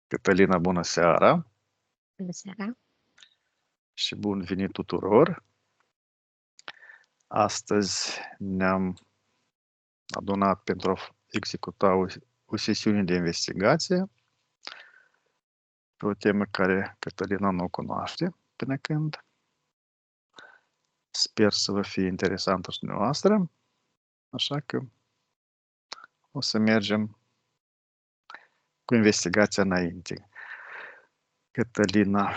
Cătălina, bună seara Bună seara! și bun venit tuturor! Astăzi ne-am adunat pentru a executa o sesiune de investigație pe o temă care Cătălina nu o cunoaște până când. Sper să vă fie interesantă și dumneavoastră, așa că o să mergem cu investigația înainte. Cătălina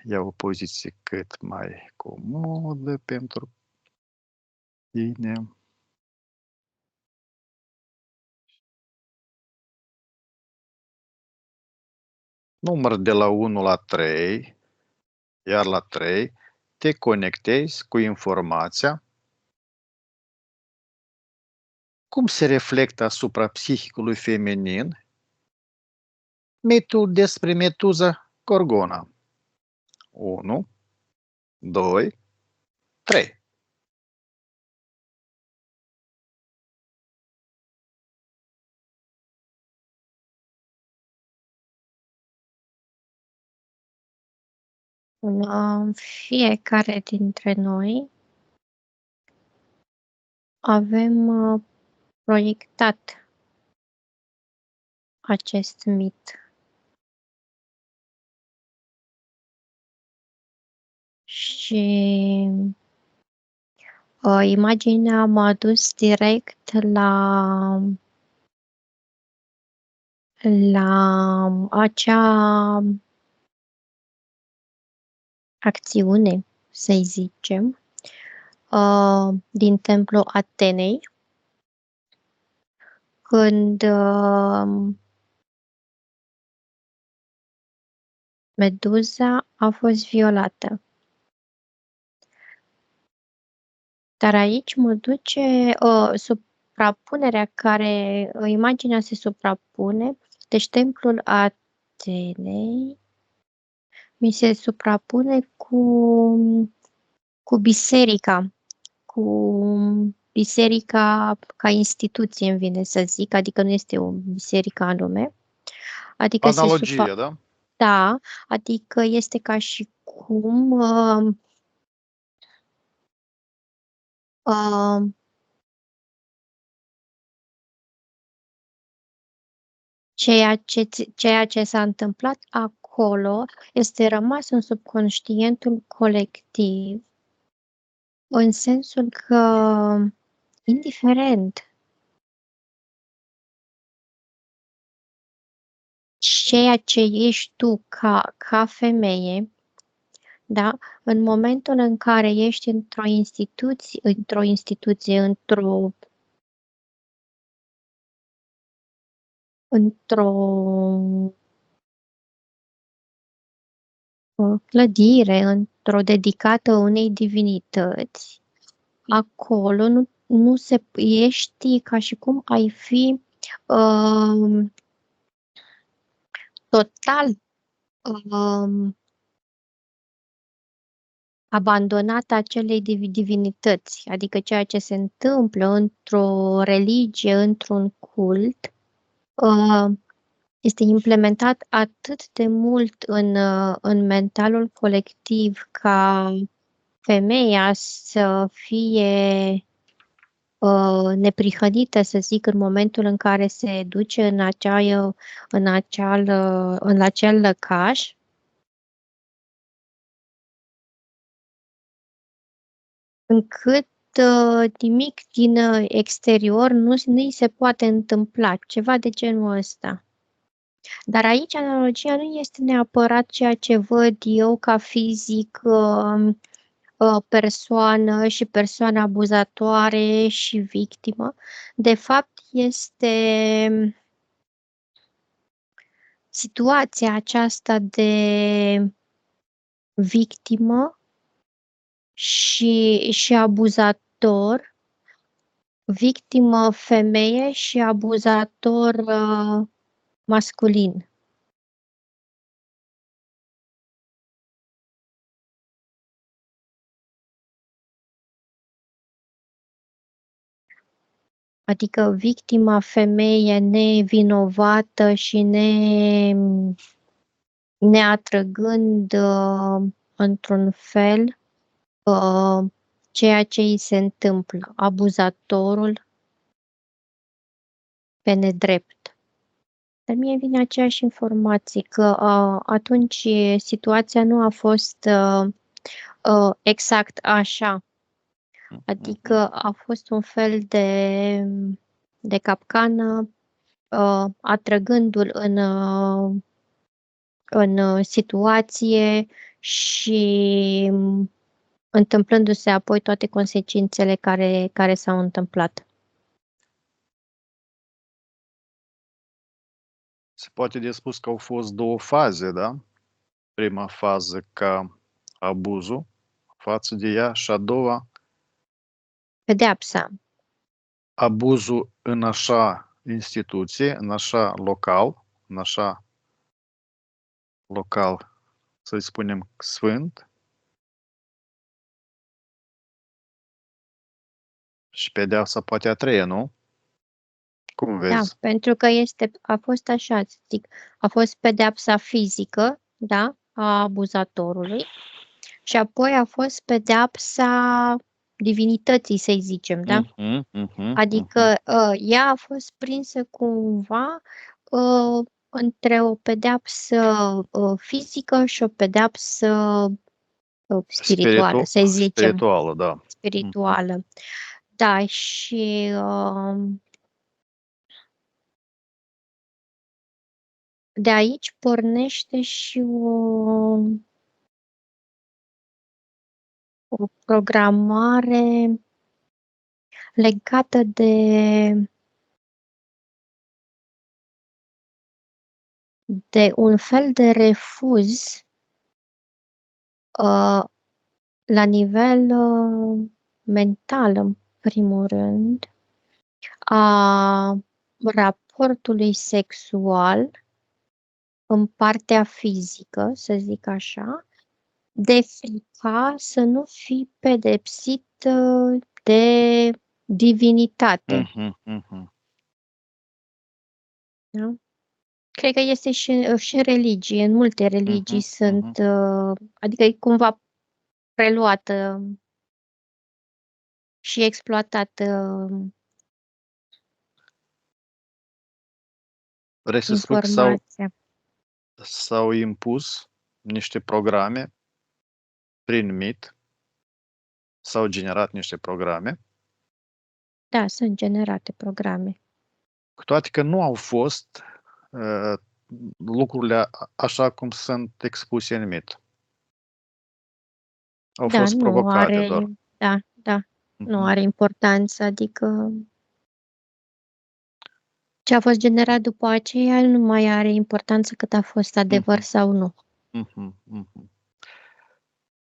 ia o poziție cât mai comodă pentru tine. Număr de la 1 la 3, iar la 3 te conectezi cu informația cum se reflectă asupra psihicului feminin mitul despre Metuza Gorgona. 1, 2, 3. Fiecare dintre noi avem proiectat acest mit. Și imaginea m-a dus direct la acea acțiune, să-i zicem, din templul Atenei, când Meduza a fost violată. Dar aici mă duce suprapunerea imaginea se suprapune, deci templul Atenei mi se suprapune cu biserica, ca instituție, îmi vine să zic, adică nu este o biserică anume, adică Analogie, da? Da, adică este ca și cum ceea ce s-a întâmplat acolo este rămas în subconștientul colectiv, în sensul că, indiferent ceea ce ești tu ca femeie, da? În momentul în care ești într-o clădire, într-o dedicată unei divinități, acolo nu se ești ca și cum ai fi total abandonat acelei divinități, adică ceea ce se întâmplă într-o religie, într-un cult, este implementat atât de mult în mentalul colectiv ca femeia să fie neprihănită, să zic, în momentul în care se duce în acel lăcaș, încât nimic din exterior nu-i se poate întâmpla, ceva de genul ăsta. Dar aici analogia nu este neapărat ceea ce văd eu ca fizic, persoană și persoană abuzatoare și victimă. De fapt, este situația aceasta de victimă și abuzator, victimă femeie și abuzator masculin. Adică victima femeie nevinovată și neatrăgând într-un fel ceea ce îi se întâmplă, abuzatorul pe nedrept. Dar mie vine aceeași informație că atunci situația nu a fost exact așa. Adică a fost un fel de capcană, atrăgându-l în situație și întâmplându-se apoi toate consecințele care s-au întâmplat. Se poate de spus că au fost două faze, da? Prima fază ca abuzul față de ea și a doua Pedeapsa. abuzul în așa instituție, în așa local, să-i spunem, sfânt, și pedeapsa poate a treia, nu? Cum Da, vezi? pentru că a fost așa, zic, a fost pedeapsa fizică, da, a abuzatorului și apoi a fost pedeapsa divinității, să-i zicem, da? Adică ea a fost prinsă cumva între o pedeapsă fizică și o pedeapsă spirituală, să zicem. Spirituală, da. Spirituală. Da, și de aici pornește și o programare legată de un fel de refuz la nivel mental, în primul rând, a raportului sexual în partea fizică, să zic așa, de frica să nu fii pedepsit de divinitate. Da? Cred că este și în religie, în multe religii sunt, adică e cumva preluată și exploatată Vrei să spui că informația. s-au impus niște programe prin mit, s-au generat niște programe, Da, sunt generate programe. cu toate că nu au fost lucrurile așa cum sunt expuse în mit. Au Da, fost nu provocate are, doar. da, nu are importanță, adică ce a fost generat după aceea nu mai are importanță cât a fost adevăr sau nu.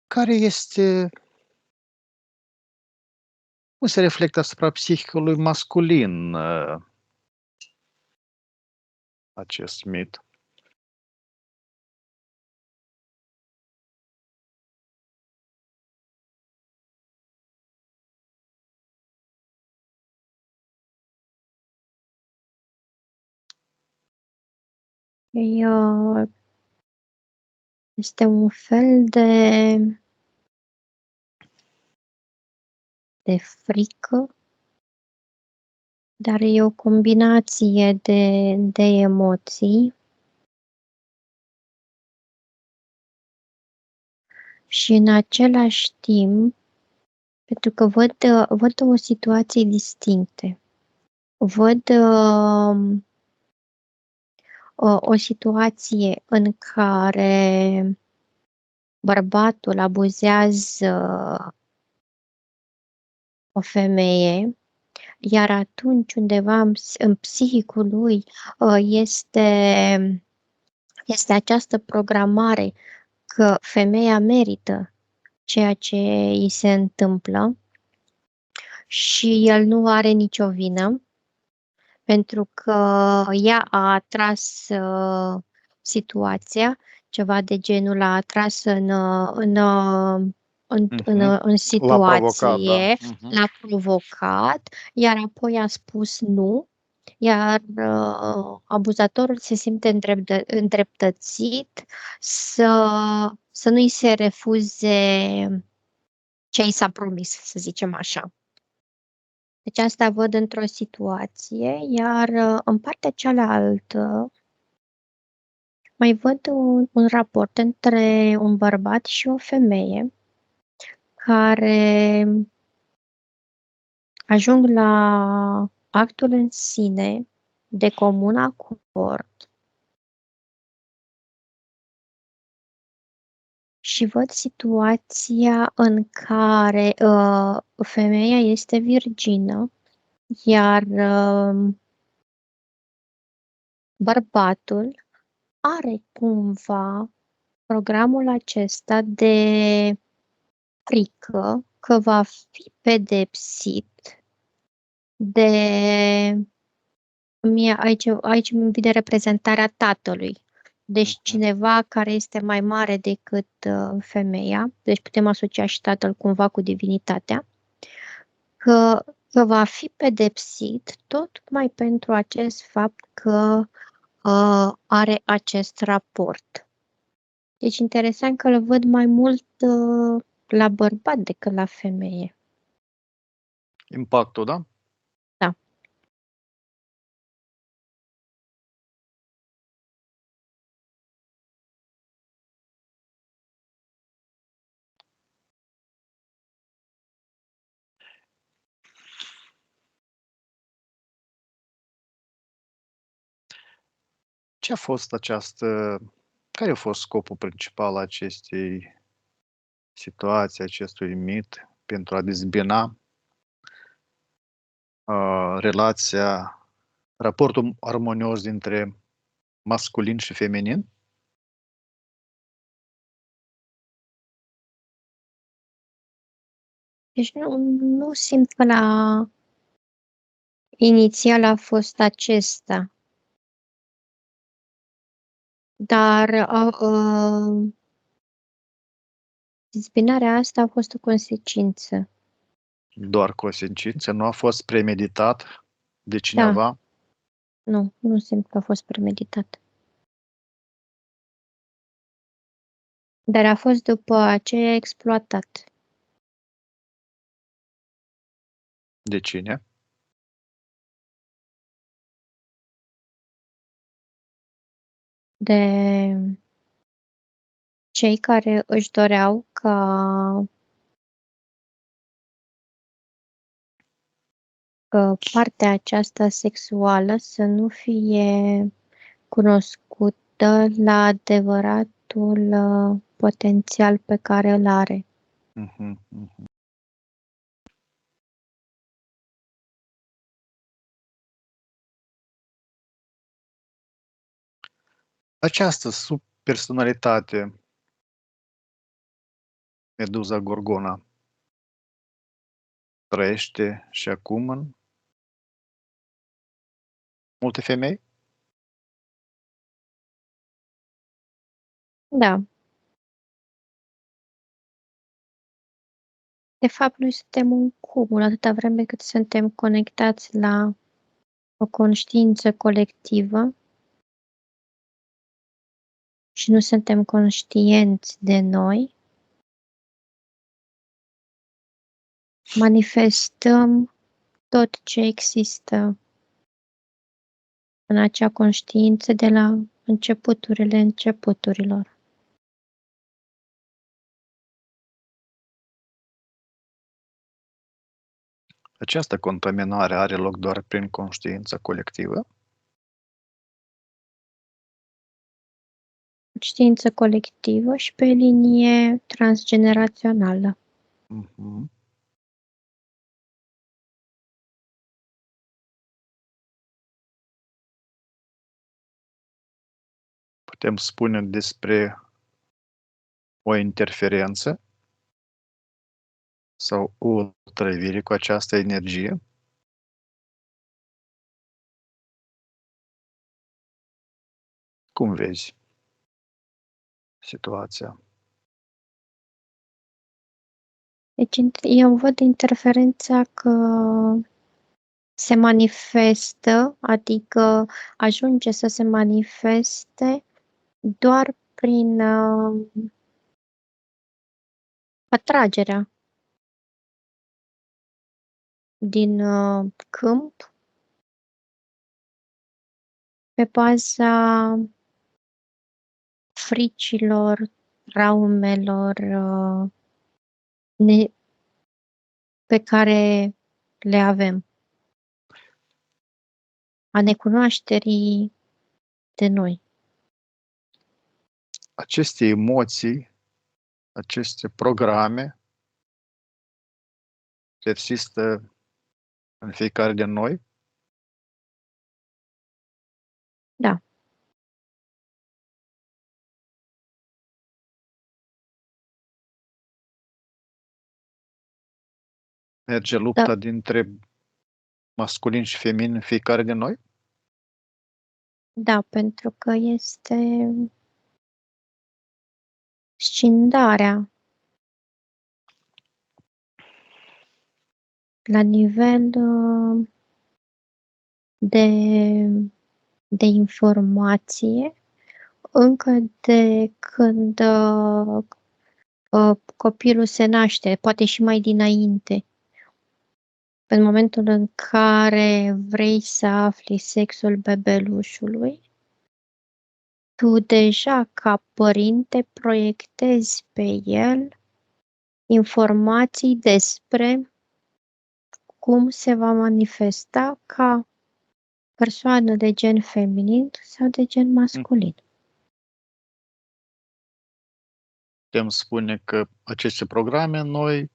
Care este, cum se reflectă asupra psihicului masculin acest mit? Este un fel de frică, dar e o combinație de emoții și în același timp, pentru că văd două situații distincte. Văd o situație în care bărbatul abuzează o femeie, iar atunci undeva în psihicul lui este această programare că femeia merită ceea ce îi se întâmplă și el nu are nicio vină pentru că ea a atras situația, ceva de genul a atras în în L-a provocat, da. situație, l-a provocat, iar apoi a spus nu, iar abuzatorul se simte îndreptățit să nu-i se refuze ce i s-a promis, să zicem așa. Deci asta văd într-o situație, iar în partea cealaltă mai văd un raport între un bărbat și o femeie care ajung la actul în sine de comun acord și văd situația în care femeia este virgină, iar bărbatul are cumva programul acesta de frică că va fi pedepsit de aici îmi vine reprezentarea tatălui. Deci cineva care este mai mare decât femeia, deci putem asocia și tatăl cumva cu divinitatea, că va fi pedepsit tocmai pentru acest fapt că are acest raport. Deci interesant că îl văd mai mult la bărbat decât la femeie. Impactul, da? Da. Ce a fost care a fost scopul principal al acestei situații, acestui mit, pentru a dezbina raportul armonios dintre masculin și feminin? Deci nu simt că la inițial a fost acesta, dar dezbinarea asta a fost o consecință. Doar consecință? Nu a fost premeditat de Da, cineva? nu simt că a fost premeditat. Dar a fost după aceea exploatat. De cine? De cei care își doreau ca partea aceasta sexuală să nu fie cunoscută la adevăratul potențial pe care îl are. Această subpersonalitate, Meduza Gorgona, trăiește și acum în multe femei? Da. De fapt, noi suntem un cumul atâta vreme cât suntem conectați la o conștiință colectivă și nu suntem conștienți de noi, manifestăm tot ce există în acea conștiință de la începuturile începuturilor. Această contaminare are loc doar prin conștiința colectivă? Conștiință colectivă și pe linie transgenerațională. Putem spune despre o interferență sau o otrăvire cu această energie? Cum vezi situația? Deci eu văd interferența că se manifestă, adică ajunge să se manifeste doar prin atragerea din câmp pe baza fricilor, traumelor pe care le avem, a necunoașterii de noi. Aceste emoții, aceste programe persistă în fiecare din noi? Da. Merge lupta dintre masculin și feminin în fiecare din noi? Da, pentru că este scindarea la nivel de informație încă de când copilul se naște, poate și mai dinainte. În momentul în care vrei să afli sexul bebelușului, tu deja ca părinte proiectezi pe el informații despre cum se va manifesta ca persoană de gen feminin sau de gen masculin. Putem spune că aceste programe noi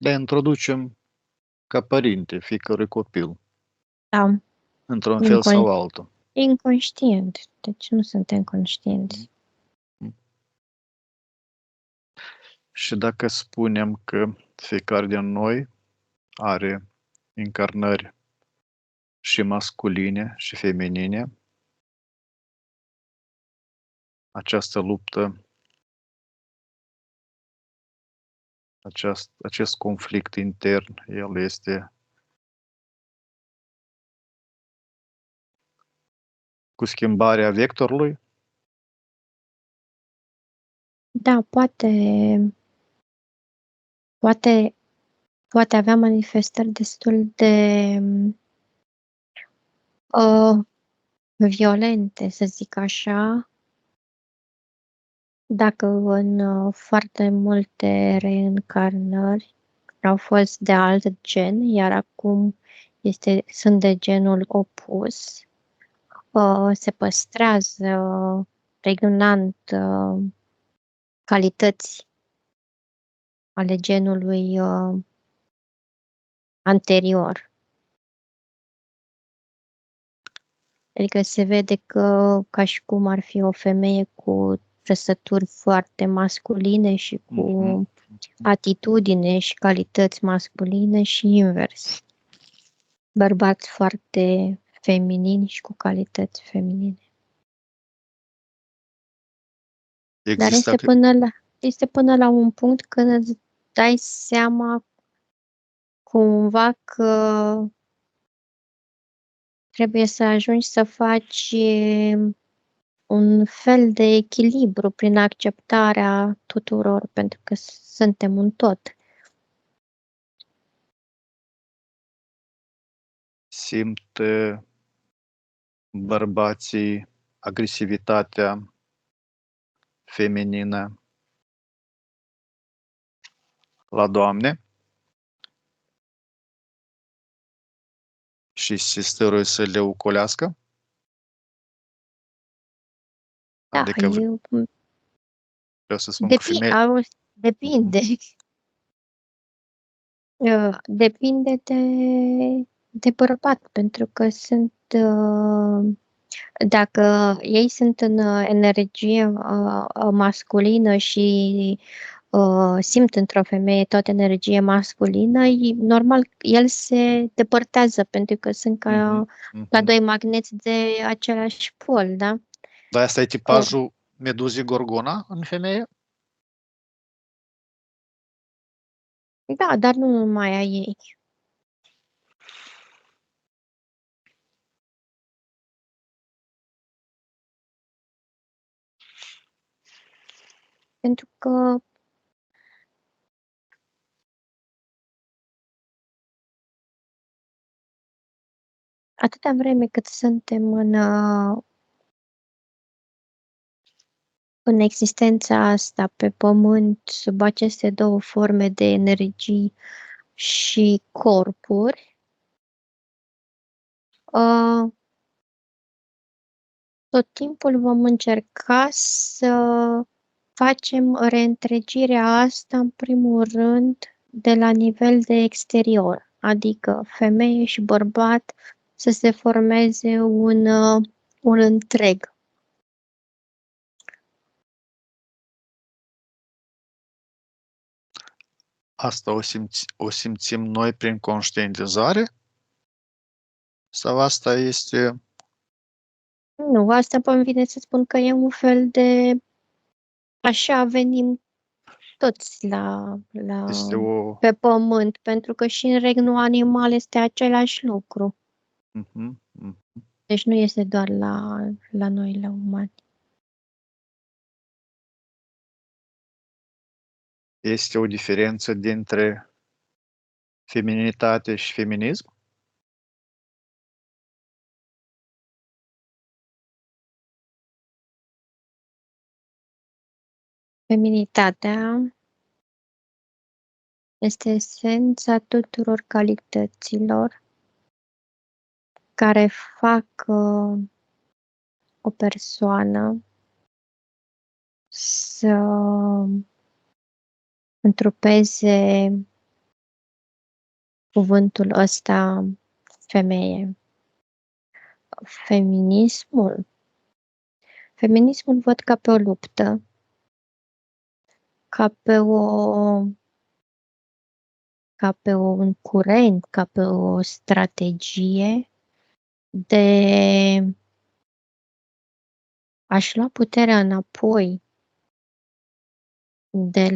le introducem ca părinte fiecărui copil, Da, într-un fel sau altul. inconștient, deci nu suntem conștienți. Și dacă spunem că fiecare din noi are încarnări și masculine și feminine, această luptă, acest conflict intern, el este cu schimbarea vectorului? Da, poate avea manifestări destul de violente, să zic așa, dacă în foarte multe reîncarnări au fost de alt gen, iar acum sunt de genul opus, se păstrează pregnant calități ale genului anterior. Adică se vede că ca și cum ar fi o femeie cu trăsături foarte masculine și cu atitudine și calități masculine și invers. Bărbați foarte feminini și cu calități feminine. Dar este până la un punct când îți dai seama cumva că trebuie să ajungi să faci un fel de echilibru prin acceptarea tuturor, pentru că suntem un tot. Simt bărbații agresivitatea feminină la Doamne și se stăruie să le ocolească? Da, Adică vreau să spun că depinde. Depinde de bărbat, pentru că dacă ei sunt în energie masculină și simt într-o femeie toată energie masculină, normal, el se depărtează, pentru că sunt ca doi magneți de același pol, da? Dar asta e tipajul meduzii Gorgona în femeie? Da, dar nu numai a ei. Pentru că atâta vreme cât suntem în existența asta pe pământ, sub aceste două forme de energii și corpuri, tot timpul vom încerca să facem reîntregirea asta, în primul rând, de la nivel de exterior, adică femeie și bărbat să se formeze un întreg. Asta o simțim noi prin conștientizare? Sau asta este... Nu, asta îmi vine să spun că e un fel de... Așa venim toți Este o... pe pământ, pentru că și în regnul animal este același lucru. Mhm, mhm. Deci nu este doar la noi, la umani. Este o diferență dintre feminitate și feminism? Feminitatea este esența tuturor calităților care fac o persoană să întrupeze cuvântul ăsta femeie. Feminismul văd ca pe o luptă, ca pe un curent, ca pe o strategie de a-și lua puterea înapoi de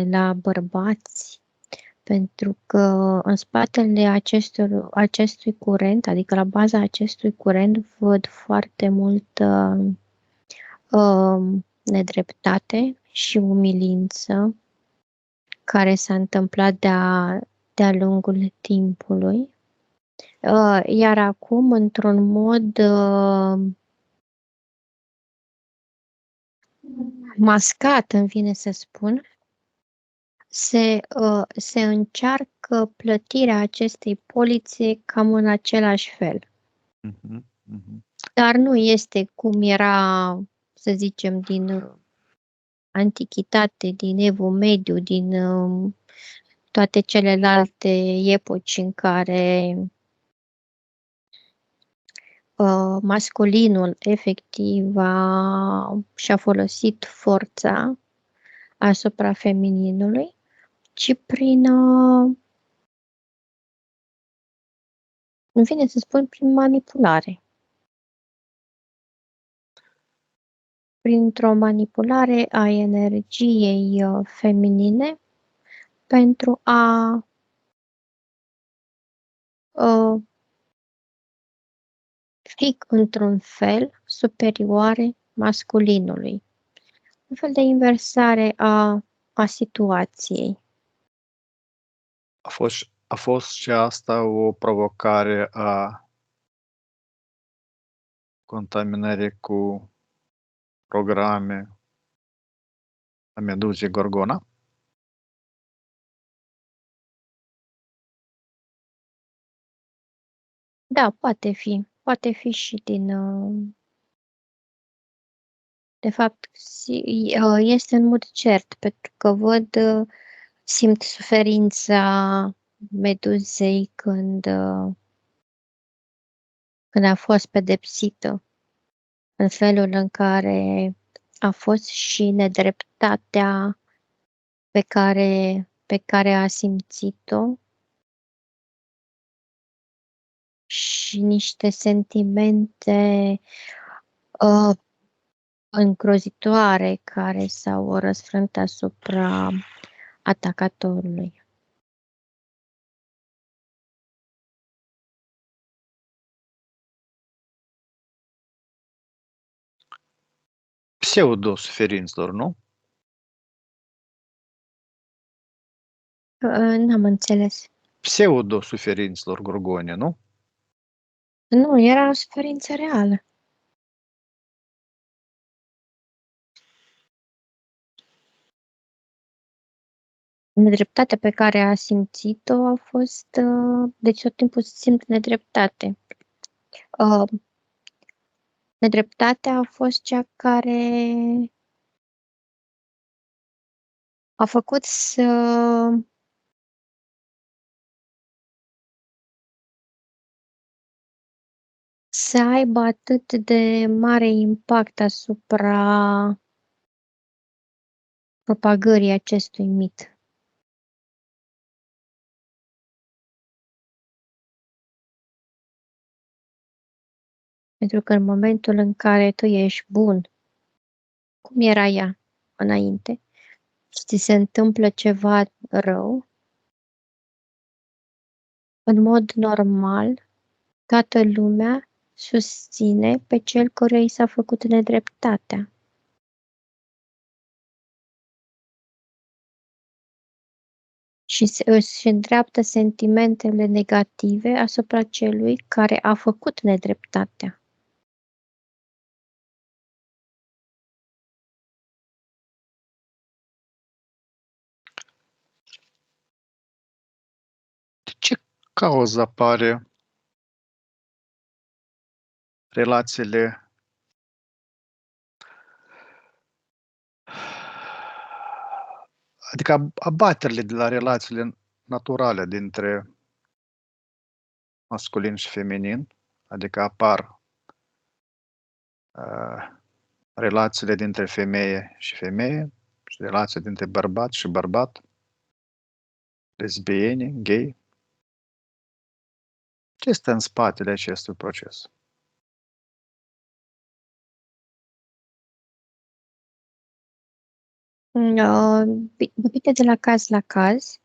la bărbați, pentru că în spatele acestui curent, adică la baza acestui curent, văd foarte multă nedreptate și umilință care s-a întâmplat de-a lungul timpului. Iar acum, într-un mod mascat, îmi vine să spun, se încearcă plătirea acestei polițe cam în același fel. Mhm, mhm. Dar nu este cum era, să zicem, din antichitate, din Evul Mediu, din toate celelalte epoci în care masculinul efectiv și-a folosit forța asupra femininului, ci îmi vine să spun, prin manipulare. Printr-o manipulare a energiei feminine pentru a fi într-un fel superioare masculinului. Un fel de inversare a situației. A fost și asta o provocare a contaminării cu programe a meduzei Gorgona? Da, poate fi și de fapt, este în mod cert, pentru că simt suferința meduzei când a fost pedepsită, în felul în care a fost și nedreptatea pe care a simțit-o și niște sentimente îngrozitoare care s-au răsfrânt asupra atacatorului. Pseudo-suferințelor, nu? N-am înțeles. Pseudo-suferințelor Gorgone, nu? Nu, era o suferință reală. Nedreptatea pe care a simțit-o a fost... Deci tot timpul simt nedreptate. Nedreptatea a fost cea care a făcut să aibă atât de mare impact asupra propagării acestui mit. Pentru că în momentul în care tu ești bun, cum era ea înainte, și ți se întâmplă ceva rău, în mod normal, toată lumea susține pe cel căruia i s-a făcut nedreptatea. Și își îndreaptă sentimentele negative asupra celui care a făcut nedreptatea. De ce cauză apare relațiile adică abaterile de la relațiile naturale dintre masculin și feminin, adică apar relațiile dintre femeie și femeie și relațiile dintre bărbat și bărbat, lesbieni, gay. Ce este în spatele acestui proces? Depinde de la caz la caz,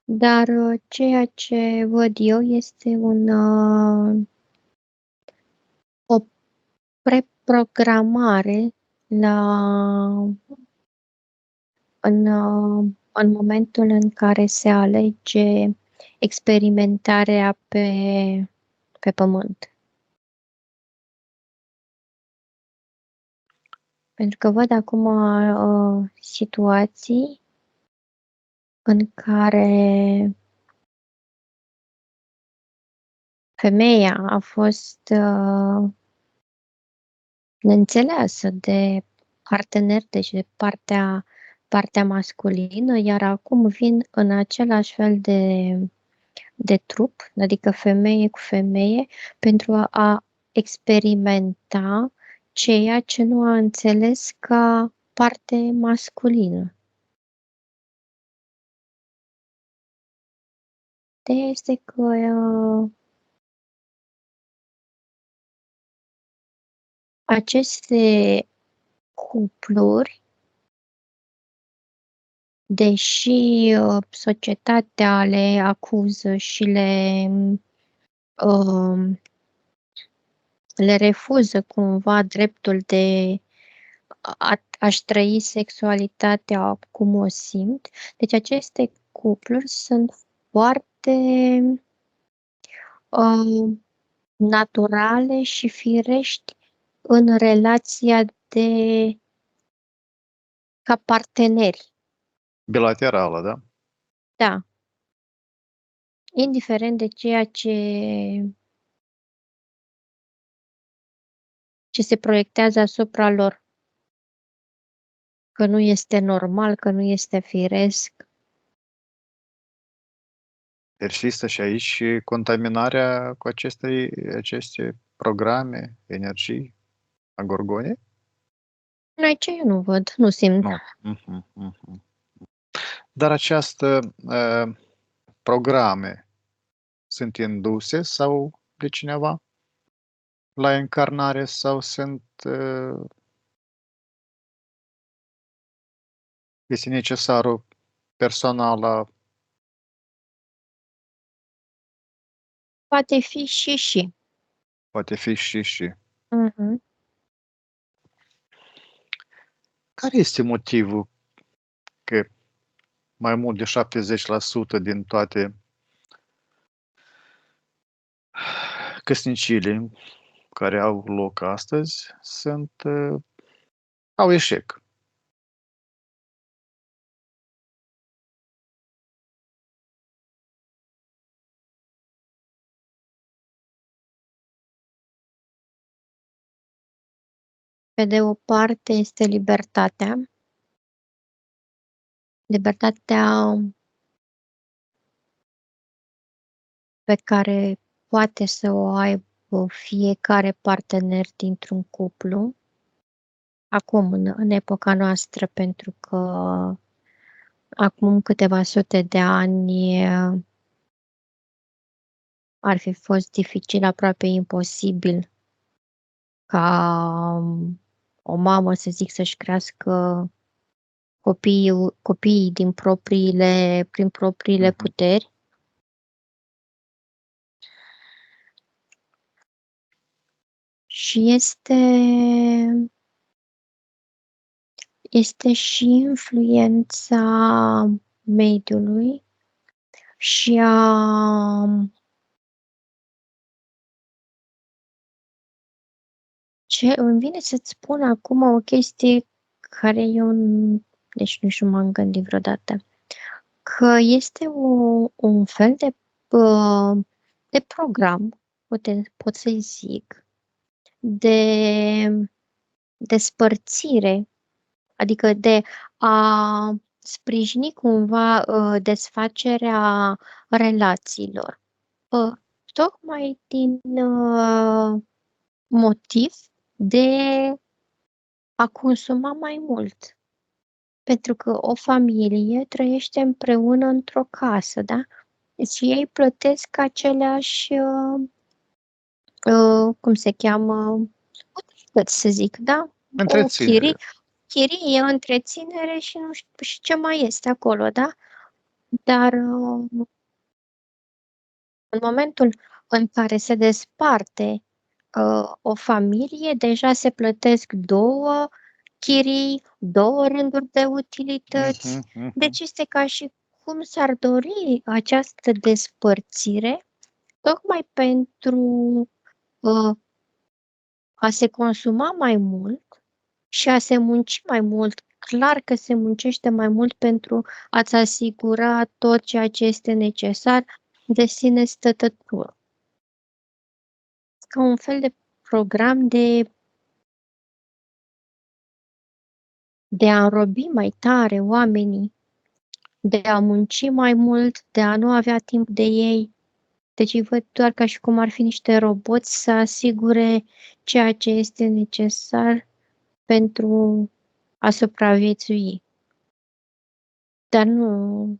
dar ceea ce văd eu este o preprogramare în momentul în care se alege experimentarea pe pământ. Pentru că văd acum situații în care femeia a fost neînțeleasă de partener, deci de partea masculină, iar acum vin în același fel de trup, adică femeie cu femeie, pentru a experimenta ceea ce nu a înțeles ca parte masculină. Ideea este că aceste cupluri, deși societatea le acuză și le refuză cumva dreptul de a-și trăi sexualitatea cum o simt, deci aceste cupluri sunt foarte naturale și firești în relația ca parteneri. Bilaterală, da? Da. Indiferent de ceea ce se proiectează asupra lor. Că nu este normal, că nu este firesc. Persistă și aici și contaminarea cu aceste programe, energii a Gorgonei? Aici eu nu văd, nu simt. Nu. Dar aceste programe sunt induse sau de cineva la încarnare sau este necesarul personală, Poate fi și. poate fi și. Mhm. Care este motivul că mai mult de 70% din toate căsnicile care au loc astăzi au eșec? Pe de o parte este libertatea pe care poate să o aibă fiecare partener dintr-un cuplu, acum în epoca noastră, pentru că acum câteva sute de ani ar fi fost dificil, aproape imposibil ca o mamă, să zic, să-și crească copiii prin propriile Mhm. puteri. Și este și influența mediului și ce îmi vine să-ți spun acum o chestie care deci nu știu, m-am gândit vreodată, că este un fel de program, pot să-i zic, de despărțire, adică de a sprijini cumva desfacerea relațiilor. Tocmai din motiv de a consuma mai mult. Pentru că o familie trăiește împreună într-o casă, da? Deci ei plătesc aceleași, cum se cheamă, utilități, să zic, da? O Întreținere. chirie, întreținere și nu știu și ce mai este acolo, da? Dar în momentul în care se desparte o familie, deja se plătesc două chirii, două rânduri de utilități. Mhm, mhm. Deci este ca și cum s-ar dori această despărțire, tocmai pentru uh, a se consuma mai mult și a se munci mai mult. Clar că se muncește mai mult pentru a-ți asigura tot ceea ce este necesar de sine stătător. Ca un fel de program de a înrobi mai tare oamenii, de a munci mai mult, de a nu avea timp de ei. Deci îi văd doar ca și cum ar fi niște roboți să asigure ceea ce este necesar pentru a supraviețui. Dar nu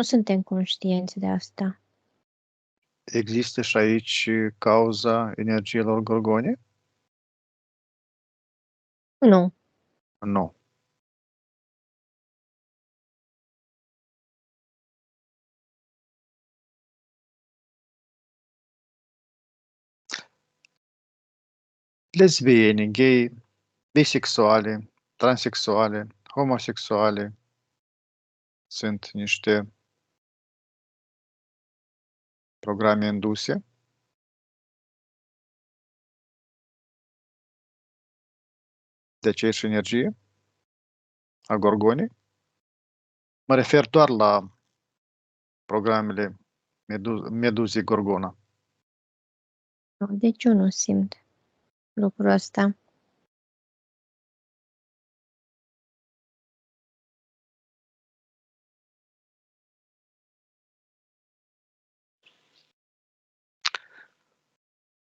suntem conștienți de asta. Există și aici cauza energiilor gorgone? Nu. Nu. Lesbieni, gay, bisexuale, transexuale, homosexuale sunt niște programe induse. De aceeași energie a gorgonei. Mă refer doar la programele Meduzii Gorgona. Deci eu nu simt lucrul ăsta.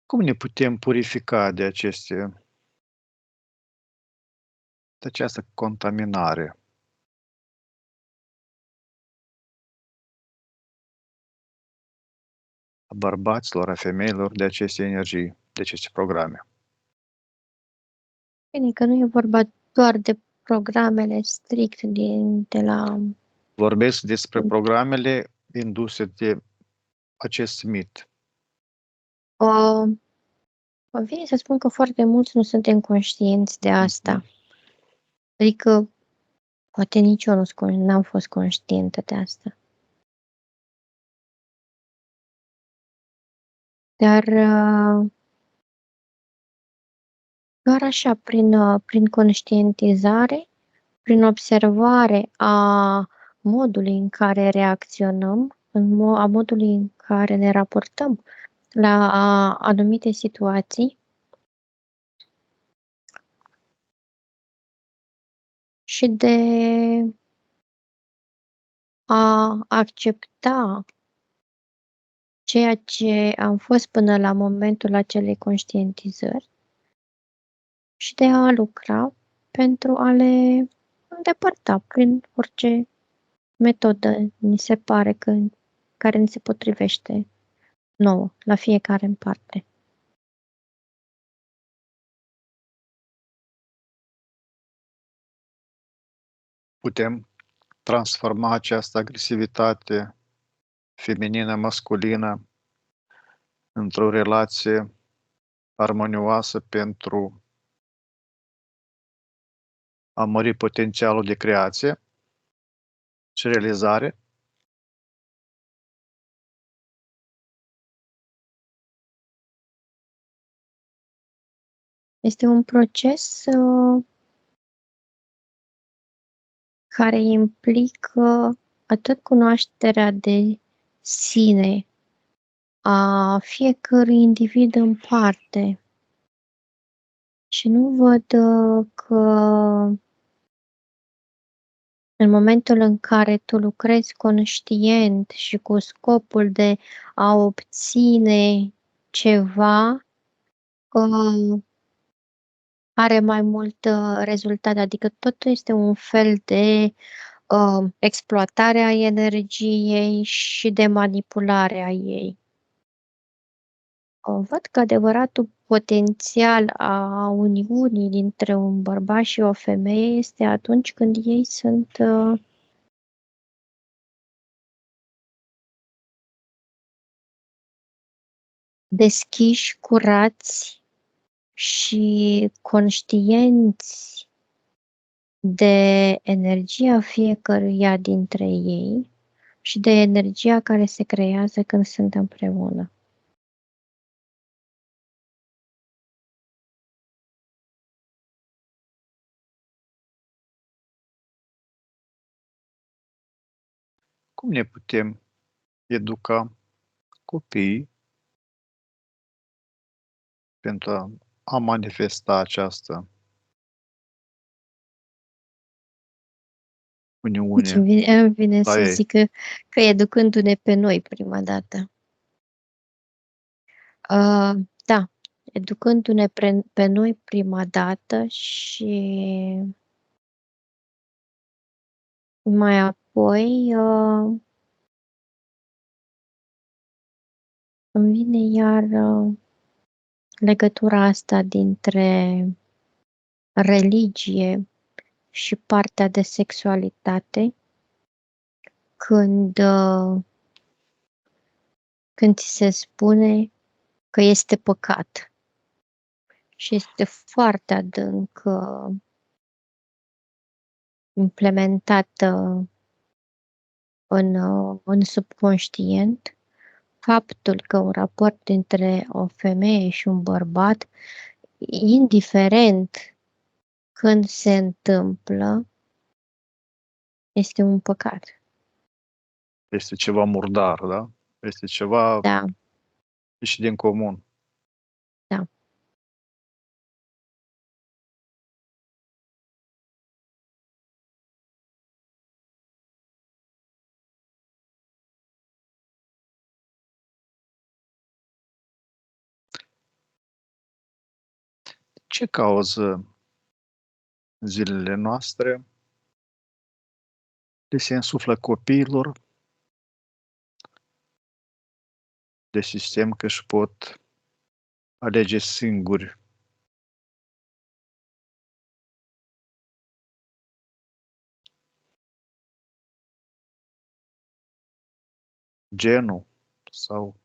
Cum ne putem purifica de această contaminare? A bărbaților, a femeilor, de aceste energii, de aceste programe. Bine că nu e vorba doar de programele strict de la Vorbesc despre programele induse de acest mit. Îmi vine să spun că foarte mulți nu suntem conștienți de asta. Adică, poate nici eu n-am fost conștientă de asta. Dar doar așa, prin conștientizare, prin observare a modului în care reacționăm, a modului în care ne raportăm la anumite situații și de a accepta ceea ce am fost până la momentul acelei conștientizări și de a lucra pentru a le îndepărta prin orice metodă ni se pare care ni se potrivește nouă, la fiecare în parte. Putem transforma această agresivitate feminină-masculină într-o relație armonioasă pentru a mări potențialul de creație și realizare. Este un proces care implică atât cunoașterea de sine a fiecărui individ în parte. Și nu văd că în momentul în care tu lucrezi conștient și cu scopul de a obține ceva, are mai mult rezultat, adică totul este un fel de exploatare a energiei și de manipulare a ei. Văd că adevăratul potențial a uniunii dintre un bărbat și o femeie este atunci când ei sunt deschiși, curați și conștienți de energia fiecăruia dintre ei și de energia care se creează când sunt împreună. Cum ne putem educa copiii pentru a manifesta această uniune Îmi vine la să ei? zic că educându-ne pe noi prima dată. Da, educându-ne pe noi prima dată și mai apoi îmi vine iar legătura asta dintre religie și partea de sexualitate când ți se spune că este păcat și este foarte adânc implementată în subconștient faptul că un raport între o femeie și un bărbat, indiferent când se întâmplă, este un păcat. Este ceva murdar, da? Este ceva Da, ieșit din comun. da. Ce cauză zilele noastre le se însuflă copiilor de sistem că își pot alege singuri genul sau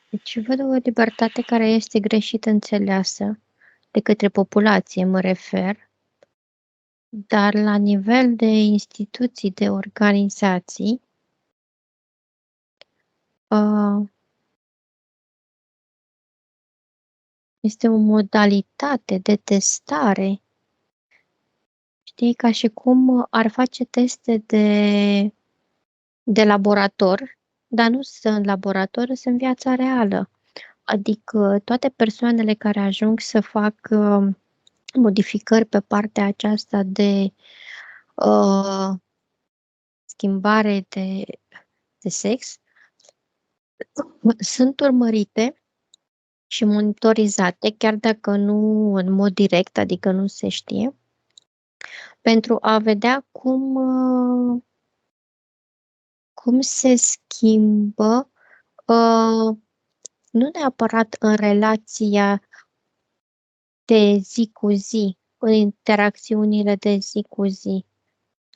Deci văd o libertate care este greșit înțeleasă de către populație, mă refer, dar la nivel de instituții, de organizații, este o modalitate de testare. Știi, ca și cum ar face teste de laborator, dar nu sunt în laborator, sunt în viața reală. Adică toate persoanele care ajung să fac modificări pe partea aceasta de schimbare de sex sunt urmărite și monitorizate, chiar dacă nu în mod direct, adică nu se știe, pentru a vedea cum se schimbă, nu neapărat în relația de zi cu zi, în interacțiunile de zi cu zi,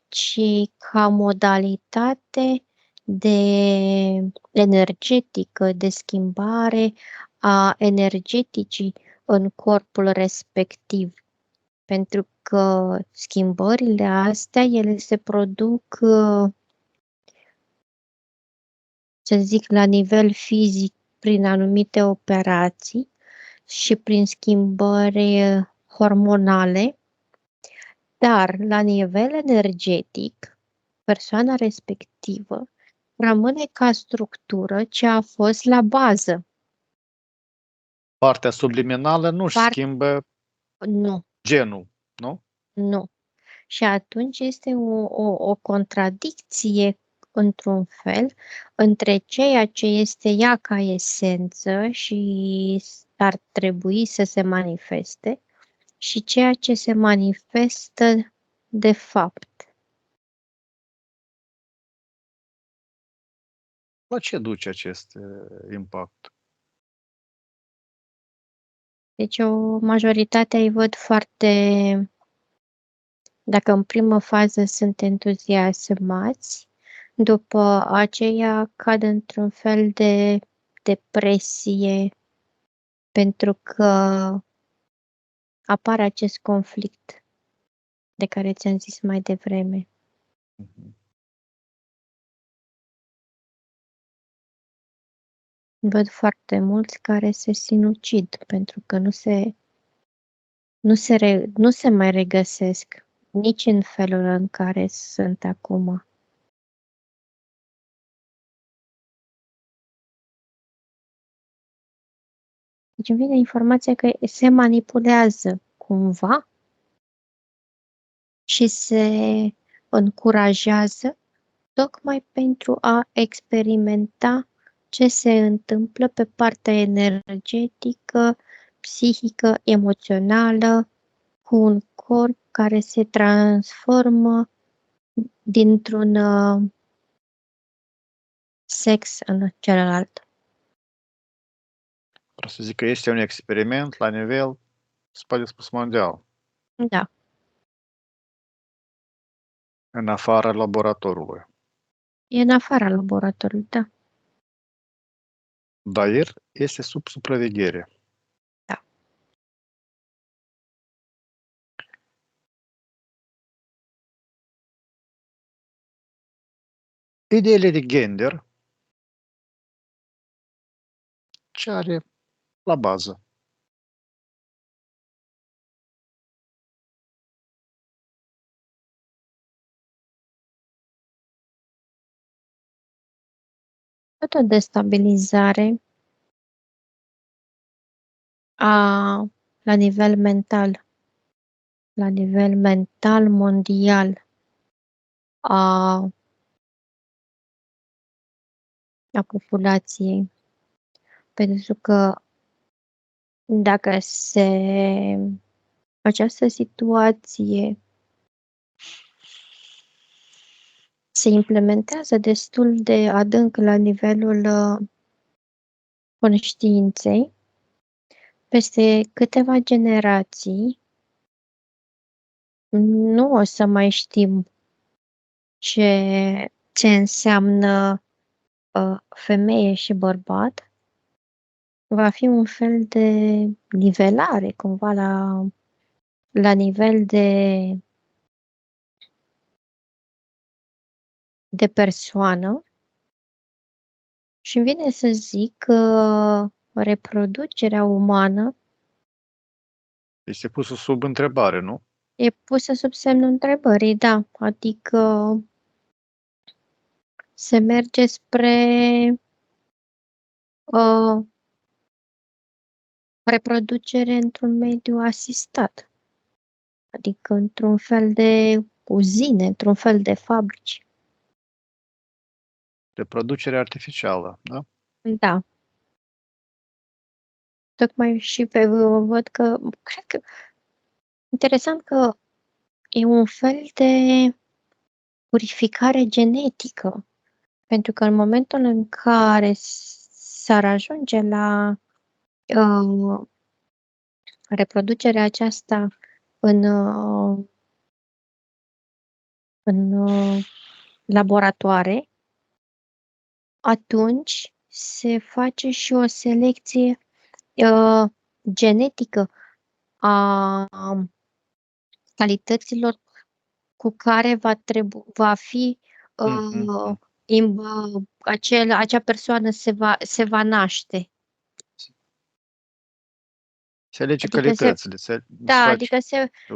ci ca modalitate energetică, de schimbare a energeticii în corpul respectiv. Pentru că schimbările astea, ele se produc, să zic, la nivel fizic, prin anumite operații și prin schimbări hormonale, dar la nivel energetic, persoana respectivă rămâne ca structură ce a fost la bază. partea subliminală nu-și schimbă Nu, genul, nu? nu. Și atunci este o contradicție, într-un fel, între ceea ce este ea ca esență și ar trebui să se manifeste și ceea ce se manifestă de fapt. La ce duce acest impact? Deci o majoritate îi văd foarte, dacă în primă fază sunt entuziasmați, după aceea cad într-un fel de depresie pentru că apare acest conflict de care ți-am zis mai devreme. Mhm. Văd foarte mulți care se sinucid pentru că nu se mai regăsesc nici în felul în care sunt acum. Deci îmi vine informația că se manipulează cumva și se încurajează tocmai pentru a experimenta ce se întâmplă pe partea energetică, psihică, emoțională, cu un corp care se transformă dintr-un sex în celălalt. Vreau să zic că este un experiment la nivel, se poate spus, mondial, Da, în afara laboratorului. e în afara laboratorului, da. Dar el este sub supraveghere. Da. Ideile de gender ce are la bază. Tot o destabilizare la nivel mental, mondial, a populației. Pentru că dacă această situație se implementează destul de adânc la nivelul conștiinței, peste câteva generații nu o să mai știm ce înseamnă femeie și bărbat, va fi un fel de nivelare, cumva la nivel de persoană. Și îmi vine să zic că reproducerea umană Este pusă sub întrebare, nu? e pusă sub semnul întrebării, da. Adică se merge spre reproducere într-un mediu asistat, adică într-un fel de uzine, într-un fel de fabrici. Reproducere artificială, da? Da. Tocmai și văd că, cred că, interesant că e un fel de purificare genetică, pentru că în momentul în care s-ar ajunge la reproducerea aceasta în, în laboratoare, atunci se face și o selecție genetică a calităților cu care va fi acea persoană se va naște. Se alege Adică calitățile, se face, adică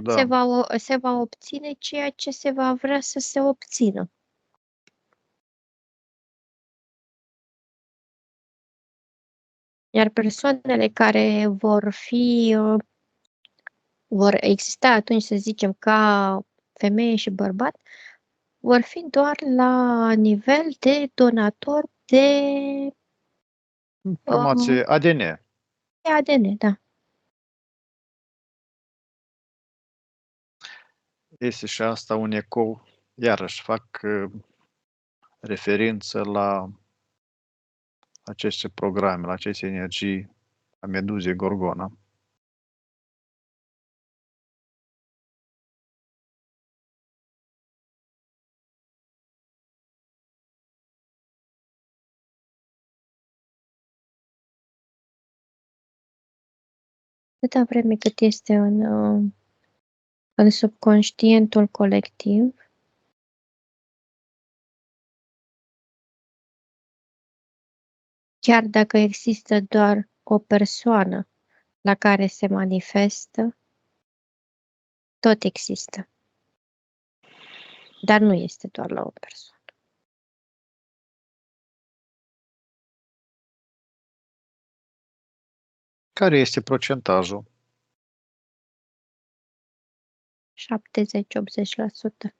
da. se va obține ceea ce se va vrea să se obțină. Iar persoanele care vor exista atunci, să zicem, ca femeie și bărbat, vor fi doar la nivel de donator Informație ADN. de ADN, da. Este și asta un ecou, iarăși fac referință la aceste programe, la aceste energii a meduzei Gorgona. Câtă vreme cât este în subconștientul colectiv, chiar dacă există doar o persoană la care se manifestă, tot există. Dar nu este doar la o persoană. Care este procentajul? 70-80%.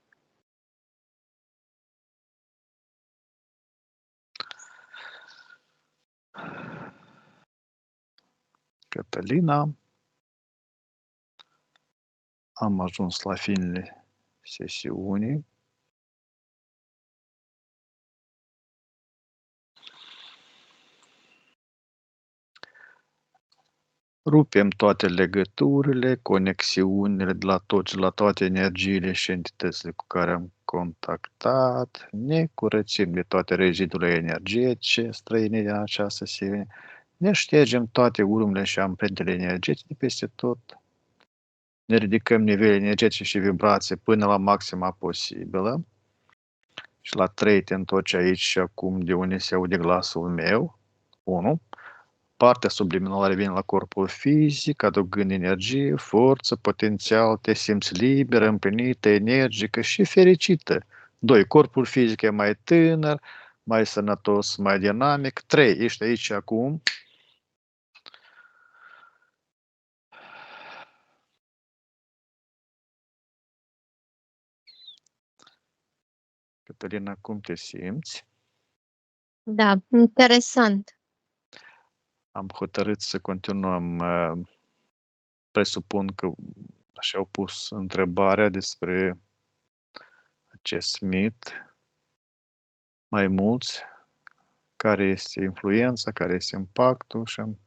Cătălina. Am ajuns la finele sesiunii. Rupem toate legăturile, conexiunile de la toate energiile și entitățile cu care am contactat, ne curățim de toate rezidurile energetice străine din această serie, ne ștergem toate urmele și amprentele energetice de peste tot, ne ridicăm nivelul energetic și vibrație până la maxima posibilă și la 3 te întorci aici și acum de unde se aude glasul meu, 1. Partea subliminală revine la corpul fizic, adăugând energie, forță, potențial, te simți liberă, împlinită, energică și fericită. 2. Corpul fizic e mai tânăr, mai sănătos, mai dinamic. 3. Ești aici și acum. Cătălina, cum te simți? Da, interesant. Am hotărât să continuăm. Presupun că și-au pus întrebarea despre acest mit. Mai mulți, care este influența, care este impactul și am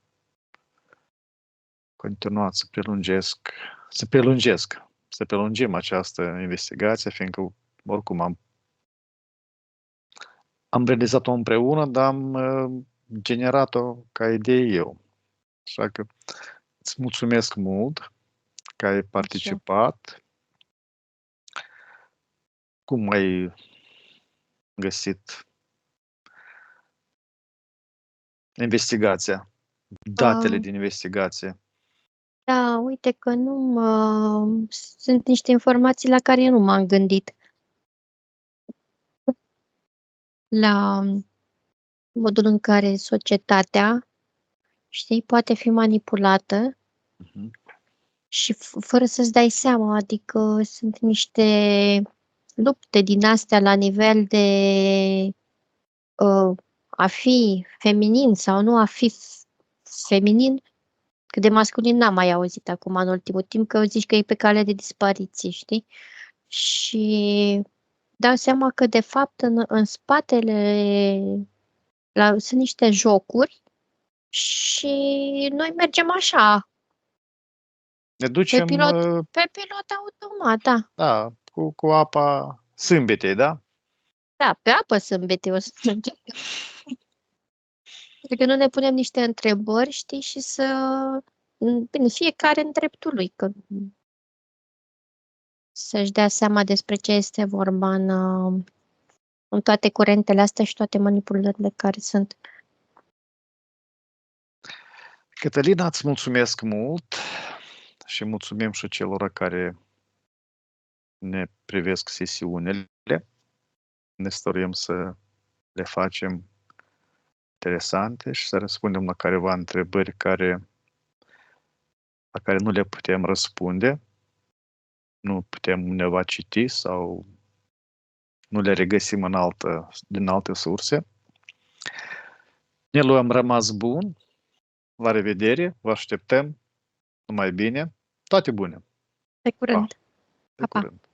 continuat să prelungim această investigație, fiindcă oricum am Am realizat-o împreună, dar am generat-o ca idee eu. Așa că îți mulțumesc mult că ai participat. Cum ai găsit investigația? Datele din investigație? Da, uite că sunt niște informații la care eu nu m-am gândit. La modul în care societatea, știi, poate fi manipulată Mhm. și fără să-ți dai seama, adică sunt niște lupte din astea la nivel de a fi feminin sau nu a fi feminin, că de masculin n-am mai auzit acum în ultimul timp, că zici că e pe cale de dispariție, știi? Și dau seama că, de fapt, în spatele sunt niște jocuri și noi mergem așa, Ne pe ducem, pilot automat, da. da, cu apa sâmbetei, da? Da, pe apă sâmbete o să mergem. Adică nu ne punem niște întrebări, știi, și bine, fiecare în dreptul lui, că să-și dea seama despre ce este vorba în toate curentele astea și toate manipulările care sunt. Cătălina, îți mulțumesc mult și mulțumim și celor care ne privesc sesiunile. Ne stăruim să le facem interesante și să răspundem la careva întrebări la care nu le putem răspunde, nu putem undeva citi sau nu le regăsim din alte surse. Ne luăm rămas bun. La revedere, vă așteptăm. Numai bine. Toate bune. Pe curând. Pe Pa, pa. curând.